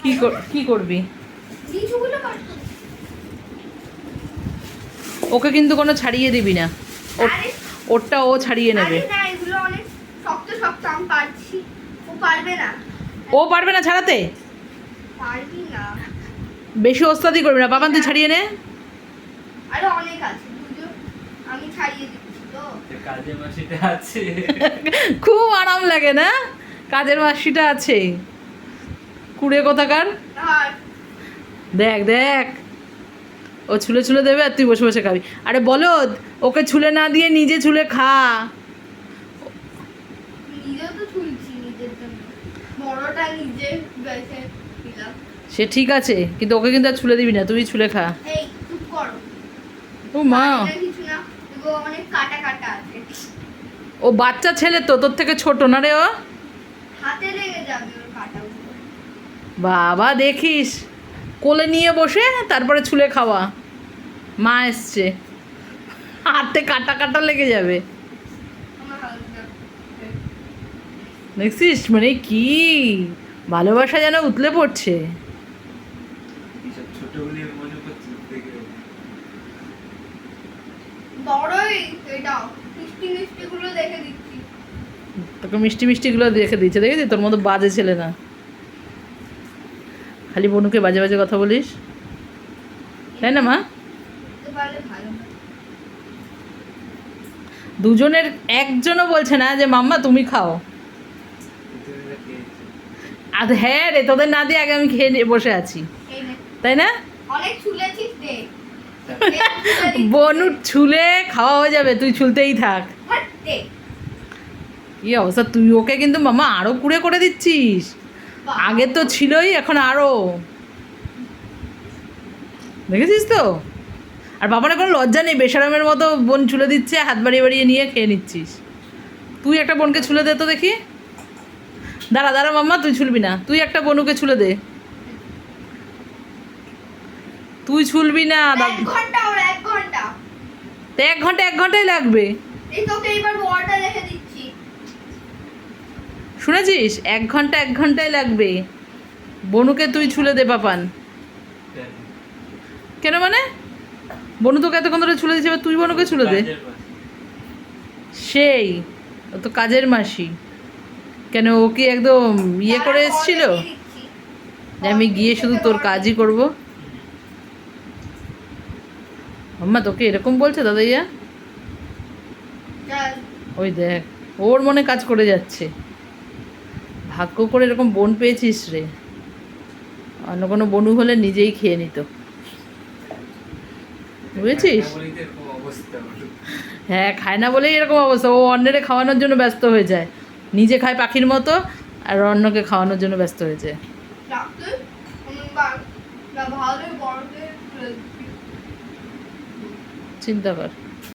কি করবি? লিচুগুলো কাটবো। ওকে কিন্তু কোনো ছাড়িয়ে দিবি না, আরে ওরটা ও ছাড়িয়ে নেবে। আরে না, এগুলো অনেক শক্ত শক্ত, আমি পারছি। ও পারবে না। ও পারবে না ছাড়াতে? পারবি না। বেশি ওস্তাদি করবি না, বাবান তুই ছাড়িয়ে নে। আরে অনেক আছে, বুঝো, আমি ছাড়িয়ে দিচ্ছি তো। কাজে মাসিটা আছে। খুব আরাম লাগে না, কাজের মাসিটা আছে। কুড়ে কোথাকার। আর দেখ দেখ, ও ছুলে ছুলে দেবে আর তুই বসে বসে খাবি। আরে বলদ, ওকে ছুলে না দিয়ে নিজে ছুলে খা। নিজেও তো তুলছি নিজের জন্য, বড়টা নিজে বেছে দিলাম। সে ঠিক আছে, কিন্তু ওকে কিন্তু আর ছুলে দিবি না, তুই ছুলে খা। এই চুপ করো। ও মা, এটা কিছু না, এগুলো অনেক কাটা কাটা আছে। ও বাচ্চা ছেলে তো, তোর থেকে ছোট না রে ও? হাতে লেগে যাবে ওর কাটাগুলো। বাবা দেখিস, কোলে নিয়ে বসে তারপরে ছুলে খাওয়া। মা এসছে, হাতে কাটা কাটা লেগে যাবে। আমার হালকা দেখছিস, মানে কি ভালোবাসা যেন উতলে পড়ছে। এইসব ছোটগুলি মনে করছি দেখে। বড়ই এটা মিষ্টি মিষ্টি গুলো দেখে দিচ্ছি। তোকে মিষ্টি মিষ্টিগুলো দেখে দিচ্ছে, দেখেছি? তোর মতো বাজে ছেলে না, খালি বনুকে বাজে বাজে কথা বলিস, তাই না মা? বুঝতে পারলে ভালো হয়। দুজনের একজনও বলছে না যে মাম্মা তুমি খাও। ভিতরে খেয়েছে। আর হ্যাঁ রে, তোদের না দিয়ে আগে আমি খেয়ে নিয়ে বসে আছি, এই নে, তাই না? অনেক ছুলেছিস দে। বনু ছুলে খাওয়া হয়ে যাবে, তুই ছুলতেই থাক। হাট দে। কি অবস্থা, তুই ওকে কিন্তু মামা আরো কুড়ে করে দিচ্ছিস। আগে তো ছিলই, এখন আরো, দেখেছিস তো? আর বাবার কোনো লজ্জা নেই, বেসারামের মতো বোন ছুলে দিচ্ছে, হাত বাড়িয়ে বাড়িয়ে নিয়ে খেয়ে নিচ্ছিস। তুই একটা বোনকে ছুলে দে তো দেখি। দাঁড়া দাঁড়া মাম্মা, তুই ছুলবি না, তুই একটা বনুকে ছুলে দে। তুই ছুলবি না? 1 ঘন্টা ওর 1 ঘন্টা। তো 1 ঘন্টাই লাগবে, এই তোকে এবার বড়টা দেখে দিচ্ছি। শুনেছিস? 1 ঘন্টাই লাগবে। বনুকে তুই ছুলে দে পাপান। কেন মানে? বনু তোকে এতক্ষণ ধরে ছুলে দিচ্ছে, এবার তুই বনুকে ছুলে দে। কাজের মাসি। সেই, ও তো কাজের মাসি। কেন, ও কি একদম ইয়ে করে এসেছিল বড়টা দিয়ে দিচ্ছি। যে আমি গিয়ে শুধু তোর কাজই করব? আম্মা তোকে এরকম বলছে দাদাইয়া? চল। ওই দেখ, ওর মনে কাজ করে যাচ্ছে। ভাগ্য করে এরকম বোন পেয়েছিস রে, অন্য কোনো বনু হলে নিজেই খেয়ে নিত, বুঝেছিস? খায় না বলেই তো এরকম অবস্থা ওর। হ্যাঁ, খায় না বলেই এরকম অবস্থা। ও অন্যেরে খাওয়ানোর জন্য ব্যস্ত হয়ে যায়, নিজে খায় পাখির মতো, আর অন্যকে খাওয়ানোর জন্য ব্যস্ত হয়ে যায়। ডাক্তার ভালো বড়দের চিন্তা কর।